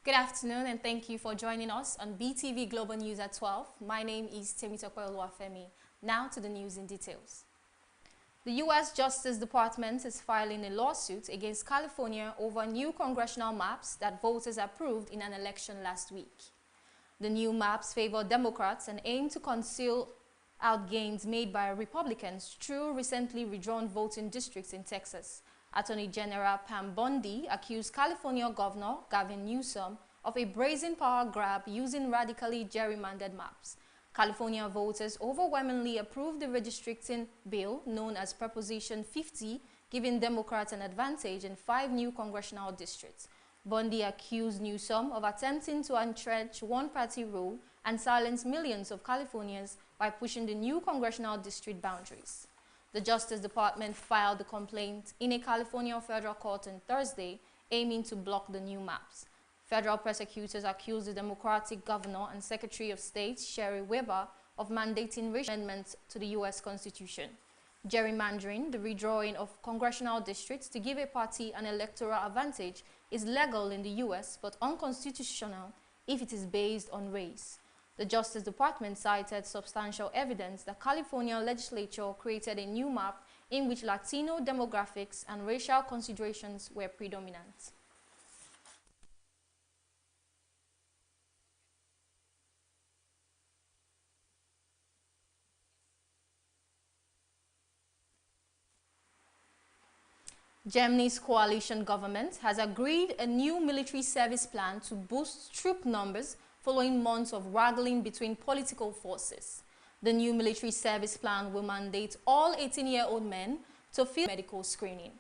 Good afternoon and thank you for joining us on BeeTv Global News at 12. My name is Temitope Oluwafemi. Now to the news in details. The U.S. Justice Department is filing a lawsuit against California over new congressional maps that voters approved in an election last week. The new maps favor Democrats and aim to conceal out gains made by Republicans through recently redrawn voting districts in Texas. Attorney General Pam Bondi accused California Governor Gavin Newsom of a brazen power grab using radically gerrymandered maps. California voters overwhelmingly approved the redistricting bill known as Proposition 50, giving Democrats an advantage in 5 new congressional districts. Bondi accused Newsom of attempting to entrench one-party rule and silence millions of Californians by pushing the new congressional district boundaries. The Justice Department filed the complaint in a California federal court on Thursday, aiming to block the new maps. Federal prosecutors accused the Democratic Governor and Secretary of State, Sherry Weber, of mandating racial amendments to the U.S. Constitution. Gerrymandering, the redrawing of congressional districts to give a party an electoral advantage, is legal in the U.S. but unconstitutional if it is based on race. The Justice Department cited substantial evidence that California legislature created a new map in which Latino demographics and racial considerations were predominant. Germany's coalition government has agreed a new military service plan to boost troop numbers following months of wrangling between political forces. The new military service plan will mandate all 18-year-old men to fill medical screening.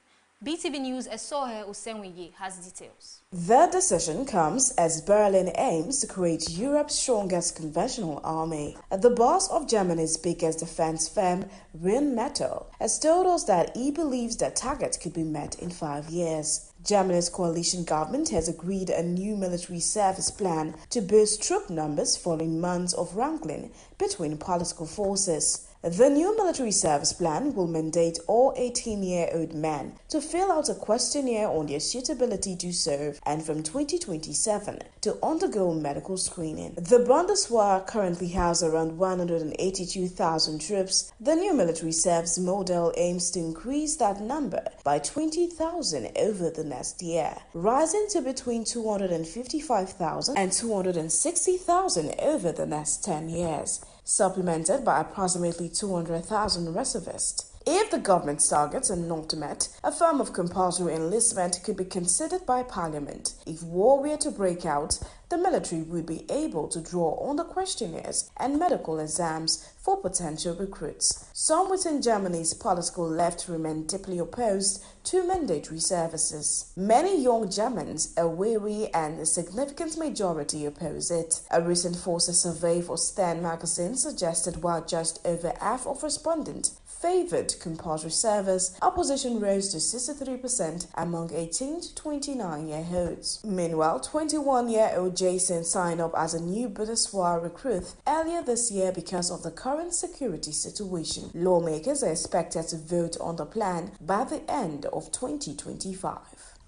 BeeTv News' Esohe Osenweye has details. The decision comes as Berlin aims to create Europe's strongest conventional army. The boss of Germany's biggest defense firm, Rheinmetall, has told us that he believes the target could be met in 5 years. Germany's coalition government has agreed a new military service plan to boost troop numbers following months of wrangling between political forces. The new military service plan will mandate all 18-year-old men to fill out a questionnaire on their suitability to serve and from 2027 to undergo medical screening. The Bundeswehr currently has around 182,000 troops. The new military service model aims to increase that number by 20,000 over the next year, rising to between 255,000 and 260,000 over the next 10 years. Supplemented by approximately 200,000 reservists. If the government's targets are not met, a form of compulsory enlistment could be considered by Parliament. If war were to break out, the military would be able to draw on the questionnaires and medical exams for potential recruits. Some within Germany's political left remain deeply opposed to mandatory services. Many young Germans are wary and a significant majority oppose it. A recent Forces survey for Stern magazine suggested while just over half of respondents favored compulsory service, opposition rose to 63% among 18 to 29-year-olds. Meanwhile, 21-year-old Jason signed up as a new Bundeswehr recruit earlier this year because of the current security situation. Lawmakers are expected to vote on the plan by the end of 2025.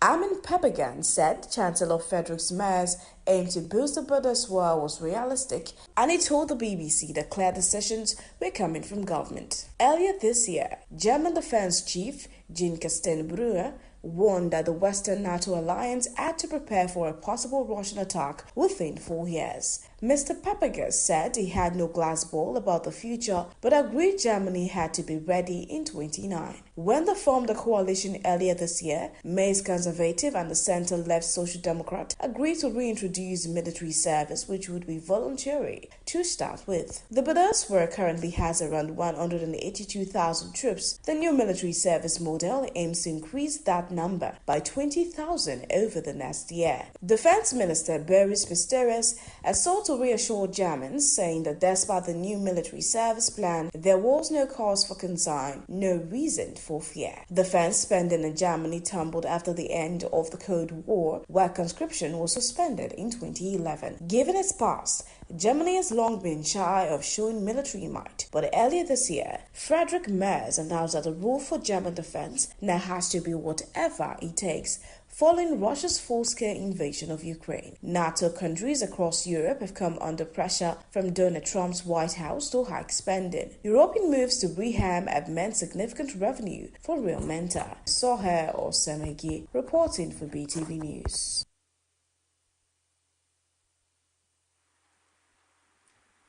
Armin Peppergan said Chancellor Friedrich Merz aim to boost the Bundeswehr was realistic, and he told the BBC that clear decisions were coming from government. Earlier this year, German Defense Chief Jean Kastenbrunner warned that the Western NATO alliance had to prepare for a possible Russian attack within 4 years. Mr. Pepperger said he had no glass ball about the future, but agreed Germany had to be ready in 2029. When they formed a coalition earlier this year, May's Conservative and the center-left Social Democrat agreed to reintroduce military service, which would be voluntary to start with. The Bundeswehr currently has around 182,000 troops. The new military service model aims to increase that number by 20,000 over the next year. Defense Minister Boris Pistorius has sought to reassure Germans, saying that despite the new military service plan, there was no cause for concern, no reason for fear. Defense spending in Germany tumbled after the end of the Cold War, where conscription was suspended in 2011. Given its past, Germany has long been shy of showing military might, but earlier this year, Friedrich Merz announced that the rule for German defense now has to be whatever it takes following Russia's full-scale invasion of Ukraine. NATO countries across Europe have come under pressure from Donald Trump's White House to hike spending. European moves to reham have meant significant revenue for Real Mentor. Soher Osemegi reporting for BeeTv News.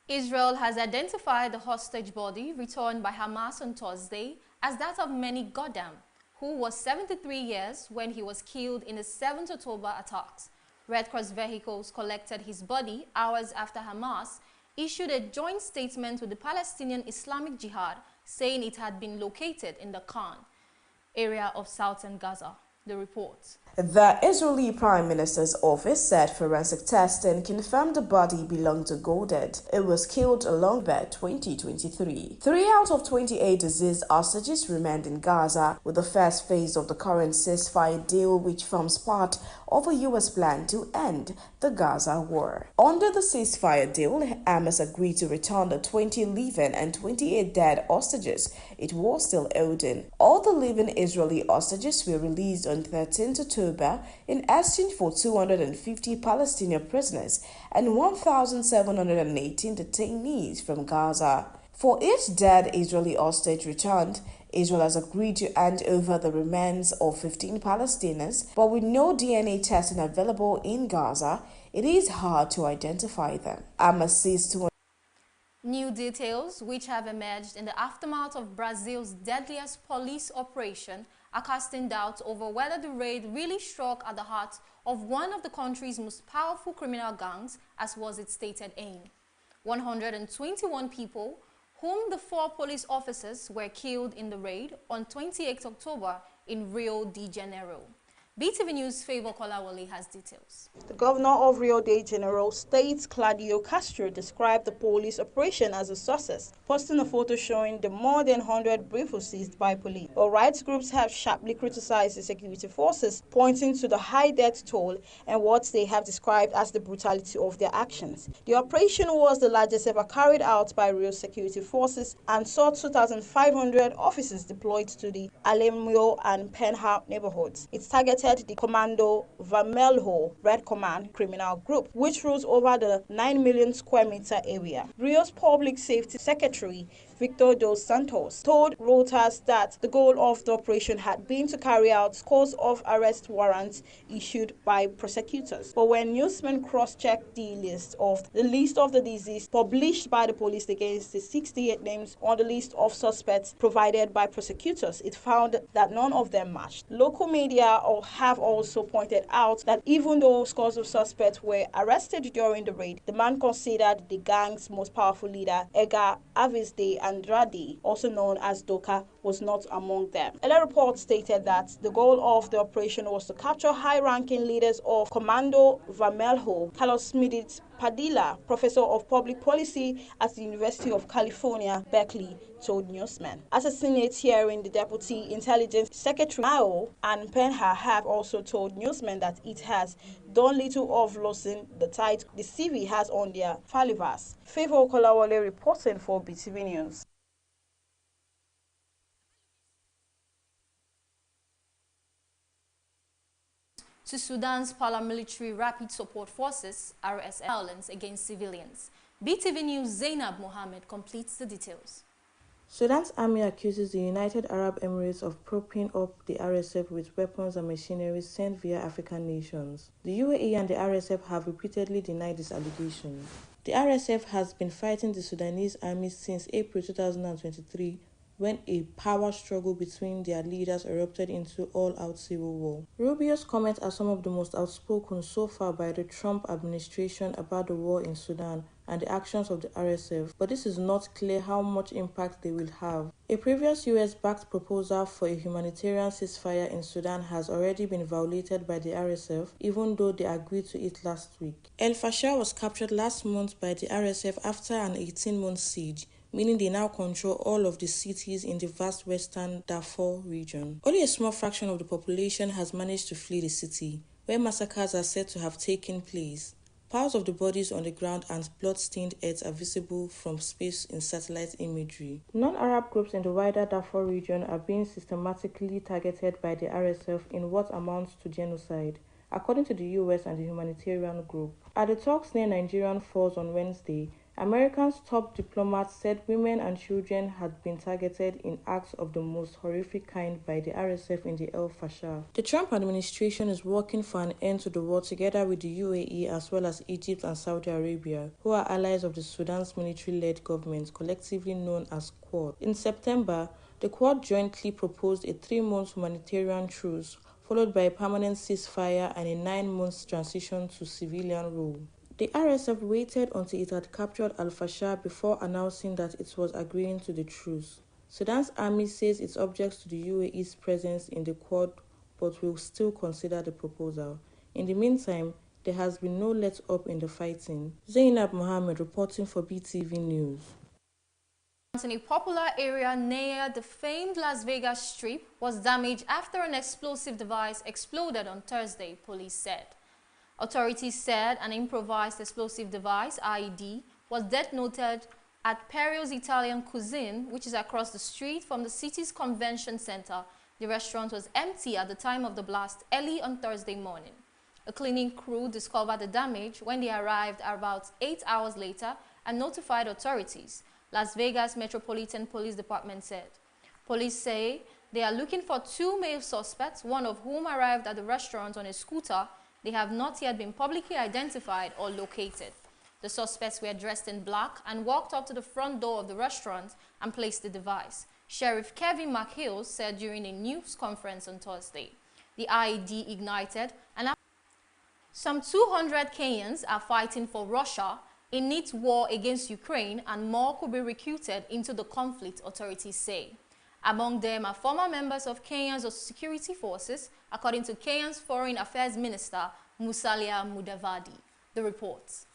Israel has identified the hostage body returned by Hamas on Thursday as that of Meni Godam, who was 73 years when he was killed in the 7th October attacks. Red Cross vehicles collected his body hours after Hamas issued a joint statement with the Palestinian Islamic Jihad saying it had been located in the Khan area of southern Gaza. The report. The Israeli Prime Minister's office said forensic testing confirmed the body belonged to Golded. It was killed along October 2023. 3 out of 28 deceased hostages remained in Gaza, with the first phase of the current ceasefire deal, which forms part of a U.S. plan to end the Gaza war. Under the ceasefire deal, Hamas agreed to return the 20 living and 28 dead hostages it was still holding. All the living Israeli hostages were released on 13th October in exchange for 250 Palestinian prisoners and 1,718 detainees from Gaza. For each dead Israeli hostage returned, Israel has agreed to hand over the remains of 15 Palestinians, but with no DNA testing available in Gaza, it is hard to identify them. Hamas seized 200. New details which have emerged in the aftermath of Brazil's deadliest police operation are casting doubt over whether the raid really struck at the heart of one of the country's most powerful criminal gangs, as was its stated aim. 121 people, whom the 4 police officers were killed in the raid on 28 October in Rio de Janeiro. BeeTv News' Favor Kolawole has details. The governor of Rio de Janeiro State, Claudio Castro, described the police operation as a success, posting a photo showing the more than 100 rifles seized by police. But rights groups have sharply criticized the security forces, pointing to the high death toll and what they have described as the brutality of their actions. The operation was the largest ever carried out by Rio security forces and saw 2,500 officers deployed to the Alemio and Penha neighborhoods. It targeted the Commando Vermelho Red Command criminal group, which rules over the 9 million square meter area. Rio's Public Safety Secretary, Victor dos Santos, told Reuters that the goal of the operation had been to carry out scores of arrest warrants issued by prosecutors. But when newsmen cross-checked the list of the deceased published by the police against the 68 names on the list of suspects provided by prosecutors, it found that none of them matched. Local media have also pointed out that even though scores of suspects were arrested during the raid, the man considered the gang's most powerful leader, Edgar Aves de Andrade, also known as Doka, was not among them. Earlier reports stated that the goal of the operation was to capture high-ranking leaders of Commando Vermelho. Carlos Smidit Padilla, professor of public policy at the University of California, Berkeley, told newsmen. At a Senate hearing, the Deputy Intelligence Secretary Mao and Penha have also told newsmen that it has done little of losing the tight the CV has on their falivas. Favor Kolawole reporting for BeeTv News. To Sudan's paramilitary rapid support forces, RSF, violence against civilians. BeeTv News' Zainab Mohammed completes the details. Sudan's army accuses the United Arab Emirates of propping up the RSF with weapons and machinery sent via African nations. The UAE and the RSF have repeatedly denied these allegations. The RSF has been fighting the Sudanese army since April 2023, when a power struggle between their leaders erupted into all-out civil war. Rubio's comments are some of the most outspoken so far by the Trump administration about the war in Sudan and the actions of the RSF, but this is not clear how much impact they will have. A previous US-backed proposal for a humanitarian ceasefire in Sudan has already been violated by the RSF, even though they agreed to it last week. El Fasher was captured last month by the RSF after an 18-month siege, meaning they now control all of the cities in the vast western Darfur region. Only a small fraction of the population has managed to flee the city, where massacres are said to have taken place. Parts of the bodies on the ground and blood-stained heads are visible from space in satellite imagery. Non-Arab groups in the wider Darfur region are being systematically targeted by the RSF in what amounts to genocide, according to the US and the humanitarian group. At the talks near Nigerian Falls on Wednesday, America's top diplomats said women and children had been targeted in acts of the most horrific kind by the RSF in the El Fasher. The Trump administration is working for an end to the war together with the UAE as well as Egypt and Saudi Arabia, who are allies of the Sudan's military-led government, collectively known as Quad. In September, the Quad jointly proposed a 3-month humanitarian truce, followed by a permanent ceasefire and a 9-month transition to civilian rule. The RSF waited until it had captured Al-Fasher before announcing that it was agreeing to the truce. Sudan's army says it objects to the UAE's presence in the Quad but will still consider the proposal. In the meantime, there has been no let-up in the fighting. Zainab Mohammed reporting for BeeTv News. In a popular area near the famed Las Vegas Strip was damaged after an explosive device exploded on Thursday, police said. Authorities said an improvised explosive device, IED, was detonated at Perio's Italian Cuisine, which is across the street from the city's convention center. The restaurant was empty at the time of the blast early on Thursday morning. A cleaning crew discovered the damage when they arrived about 8 hours later and notified authorities, Las Vegas Metropolitan Police Department said. Police say they are looking for 2 male suspects, one of whom arrived at the restaurant on a scooter. They have not yet been publicly identified or located. The suspects were dressed in black and walked up to the front door of the restaurant and placed the device, Sheriff Kevin McHale said during a news conference on Thursday. The IED ignited and some 200 Kenyans are fighting for Russia in its war against Ukraine, and more could be recruited into the conflict, authorities say. Among them are former members of Kenya's security forces, according to Kenya's Foreign Affairs Minister, Musalia Mudavadi. The reports.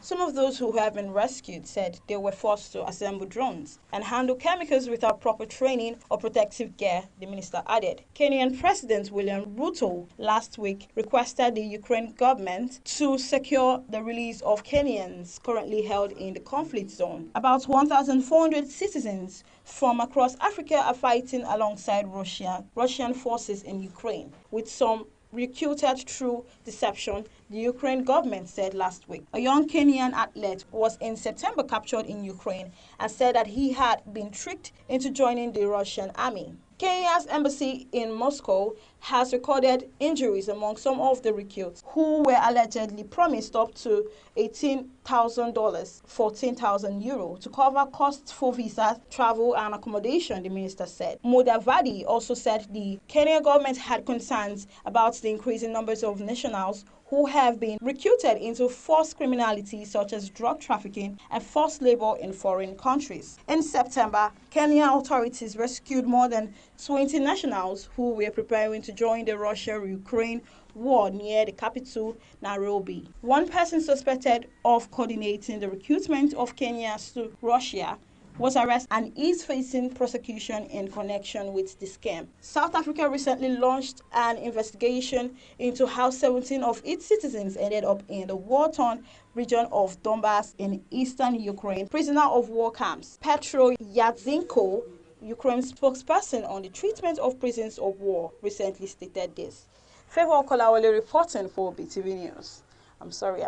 Some of those who have been rescued said they were forced to assemble drones and handle chemicals without proper training or protective gear, the minister added. Kenyan President William Ruto last week requested the Ukraine government to secure the release of Kenyans currently held in the conflict zone. About 1,400 citizens from across Africa are fighting alongside Russian forces in Ukraine, with some recruited through deception, the Ukraine government said last week. A young Kenyan athlete was in September captured in Ukraine and said that he had been tricked into joining the Russian army. Kenya's embassy in Moscow has recorded injuries among some of the recruits who were allegedly promised up to $18,000, 14,000 euro to cover costs for visa, travel and accommodation, the minister said. Mudavadi also said the Kenyan government had concerns about the increasing numbers of nationals who have been recruited into forced criminality such as drug trafficking and forced labor in foreign countries. In September, Kenyan authorities rescued more than 20 nationals who were preparing to join the Russia-Ukraine war near the capital, Nairobi. One person suspected of coordinating the recruitment of Kenyans to Russia was arrested and is facing prosecution in connection with the scam. South Africa recently launched an investigation into how 17 of its citizens ended up in the war-torn region of Donbass in eastern Ukraine, prisoner of war camps. Petro Yatsenko, Ukraine's spokesperson on the treatment of prisoners of war, recently stated this. Favor Kolawole reporting for BeeTv News. I'm sorry.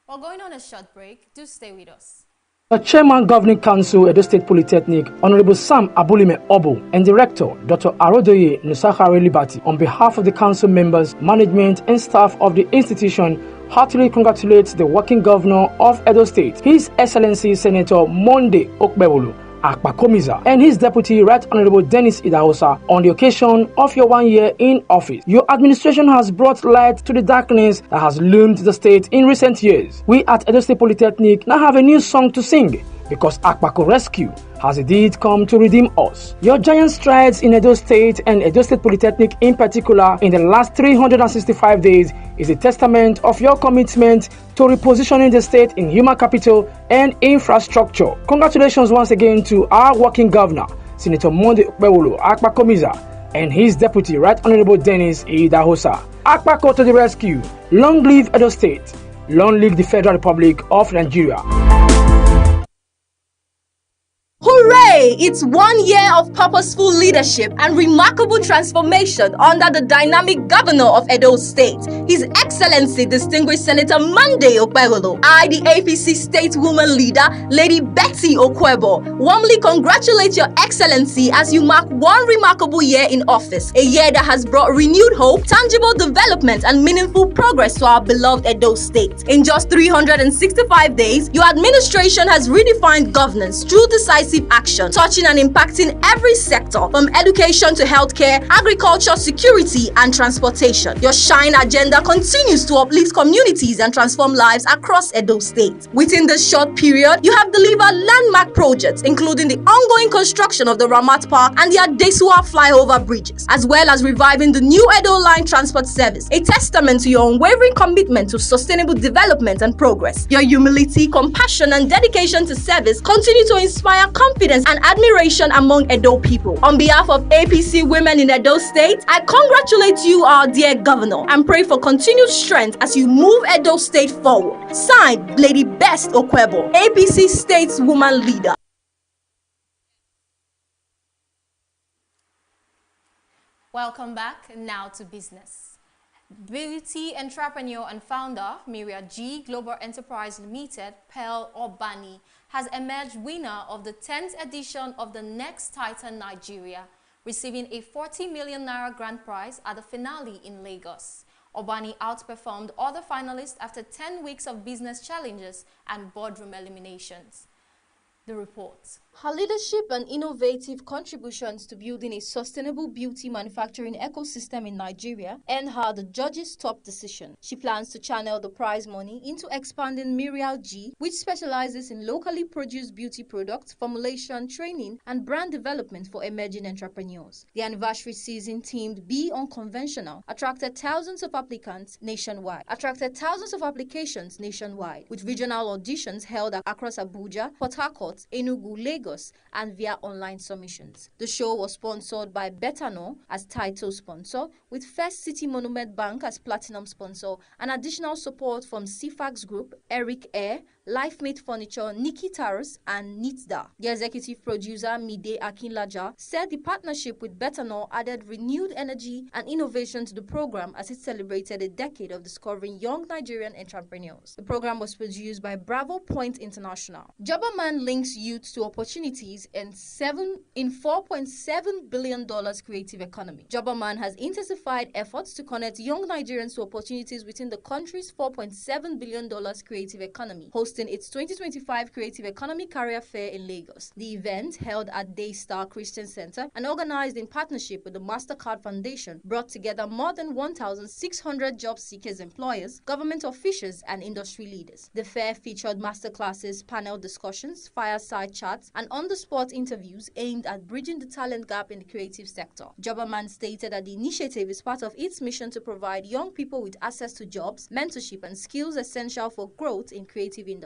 While going on a short break, do stay with us. The Chairman Governing Council Edo State Polytechnic, Honorable Sam Abulime Obo, and Director Dr. Arodoye Nusakare Liberty, on behalf of the council members, management, and staff of the institution, heartily congratulates the working governor of Edo State, His Excellency Senator Monday Okpebolo Akpakomiza, and his deputy, Right Honorable Dennis Idahosa, on the occasion of your 1 year in office. Your administration has brought light to the darkness that has loomed the state in recent years. We at Edo State Polytechnic now have a new song to sing. because Akpako Rescue has indeed come to redeem us. Your giant strides in Edo State and Edo State Polytechnic in particular in the last 365 days is a testament of your commitment to repositioning the state in human capital and infrastructure. Congratulations once again to our working governor, Senator Monday Okpewolo Akpakomiza, and his deputy, Right Honorable Dennis Idahosa. Akpako to the rescue. Long live Edo State. Long live the Federal Republic of Nigeria. Hooray! It's 1 year of purposeful leadership and remarkable transformation under the dynamic governor of Edo State, His Excellency Distinguished Senator Monday Okpewolo. I, the APC State Woman Leader, Lady Betty Okwebo, warmly congratulate Your Excellency as you mark one remarkable year in office, a year that has brought renewed hope, tangible development, and meaningful progress to our beloved Edo State. In just 365 days, your administration has redefined governance through decisive action, touching and impacting every sector, from education to healthcare, agriculture, security, and transportation. Your SHINE agenda continues to uplift communities and transform lives across Edo State. Within this short period, you have delivered landmark projects, including the ongoing construction of the Ramat Park and the Adesua flyover bridges, as well as reviving the new Edo Line transport service, a testament to your unwavering commitment to sustainable development and progress. Your humility, compassion, and dedication to service continue to inspire confidence and admiration among Edo people. On behalf of APC women in Edo State, I congratulate you, our dear governor, and pray for continued strength as you move Edo State forward. Signed, Lady Best Okwebo, APC State's Woman Leader. Welcome back. Now to business. Beauty entrepreneur and founder Miria G Global Enterprise Limited, Pearl Obani, has emerged winner of the 10th edition of the Next Titan Nigeria, receiving a 40 million naira grand prize at the finale in Lagos. Obani outperformed other finalists after 10 weeks of business challenges and boardroom eliminations. The report. Her leadership and innovative contributions to building a sustainable beauty manufacturing ecosystem in Nigeria earned her the judges' top decision. She plans to channel the prize money into expanding Mirial G, which specializes in locally produced beauty products, formulation, training, and brand development for emerging entrepreneurs. The anniversary season themed Be Unconventional attracted thousands of applications nationwide, with regional auditions held across Abuja, Port Harcourt, Enugu, Lagos, and via online submissions. The show was sponsored by Betano as title sponsor, with First City Monument Bank as platinum sponsor, and additional support from CFAX Group, Eric Air, LifeMate Furniture, Nikki Taros, and Nitda. The executive producer, Mide Akinlaja, said the partnership with Betano added renewed energy and innovation to the program as it celebrated a decade of discovering young Nigerian entrepreneurs. The program was produced by Bravo Point International. Jobberman links youth to opportunities in $4.7 billion creative economy. Jobberman has intensified efforts to connect young Nigerians to opportunities within the country's $4.7 billion creative economy, hosting its 2025 Creative Economy Career Fair in Lagos. The event, held at Daystar Christian Center and organized in partnership with the MasterCard Foundation, brought together more than 1,600 job seekers, employers, government officials, and industry leaders. The fair featured masterclasses, panel discussions, fireside chats, and on-the-spot interviews aimed at bridging the talent gap in the creative sector. Jobberman stated that the initiative is part of its mission to provide young people with access to jobs, mentorship, and skills essential for growth in creative industries.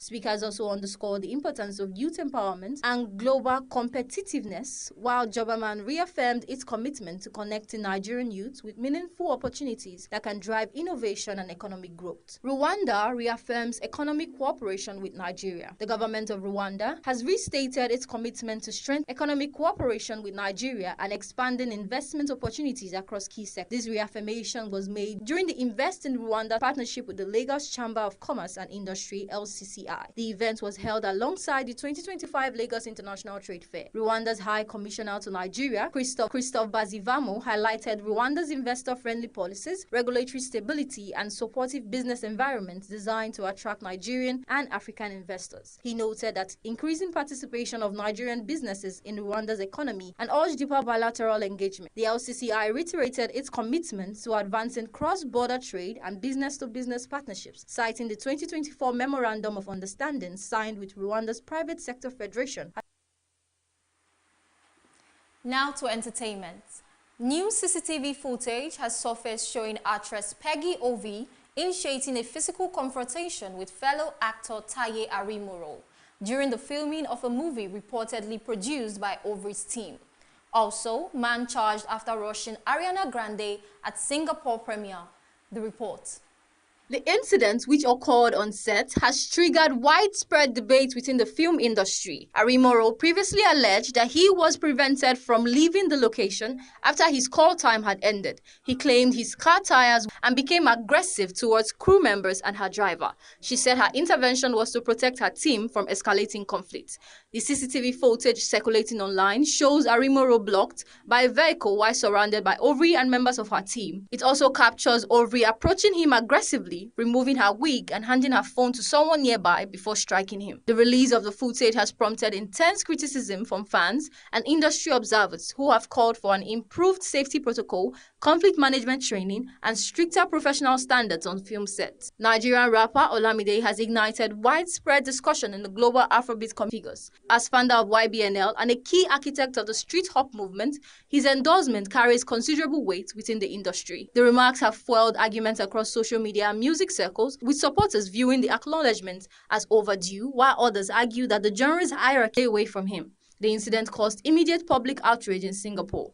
Speakers also underscored the importance of youth empowerment and global competitiveness, while Jobberman reaffirmed its commitment to connecting Nigerian youth with meaningful opportunities that can drive innovation and economic growth. Rwanda reaffirms economic cooperation with Nigeria. The government of Rwanda has restated its commitment to strengthen economic cooperation with Nigeria and expanding investment opportunities across key sectors. This reaffirmation was made during the Invest in Rwanda partnership with the Lagos Chamber of Commerce and Industry, LCCI. The event was held alongside the 2025 Lagos International Trade Fair. Rwanda's High Commissioner to Nigeria, Christophe Bazivamo, highlighted Rwanda's investor-friendly policies, regulatory stability, and supportive business environments designed to attract Nigerian and African investors. He noted that highlight increasing participation of Nigerian businesses in Rwanda's economy and urged deeper bilateral engagement. The LCCI reiterated its commitment to advancing cross-border trade and business-to-business partnerships, citing the 2024 Memorandum of Understanding signed with Rwanda's Private Sector Federation. Now to entertainment. New CCTV footage has surfaced showing actress Peggy Ovi initiating a physical confrontation with fellow actor Taye Arimoro during the filming of a movie reportedly produced by Ovi's team. Also, man charged after rushing Ariana Grande at Singapore premiere. The report. The incident, which occurred on set, has triggered widespread debate within the film industry. Arimoro previously alleged that he was prevented from leaving the location after his call time had ended. He claimed his car tires and became aggressive towards crew members and her driver. She said her intervention was to protect her team from escalating conflict. The CCTV footage circulating online shows Arimoro blocked by a vehicle while surrounded by Ovi and members of her team. It also captures Ovi approaching him aggressively, removing her wig and handing her phone to someone nearby before striking him. The release of the footage has prompted intense criticism from fans and industry observers who have called for an improved safety protocol, conflict management training, and stricter professional standards on film sets. Nigerian rapper Olamide has ignited widespread discussion in the global Afrobeat figures. As founder of YBNL and a key architect of the street hop movement, his endorsement carries considerable weight within the industry. The remarks have fueled arguments across social media and music circles, with supporters viewing the acknowledgement as overdue, while others argue that the genre's hierarchy away from him. The incident caused immediate public outrage in Singapore.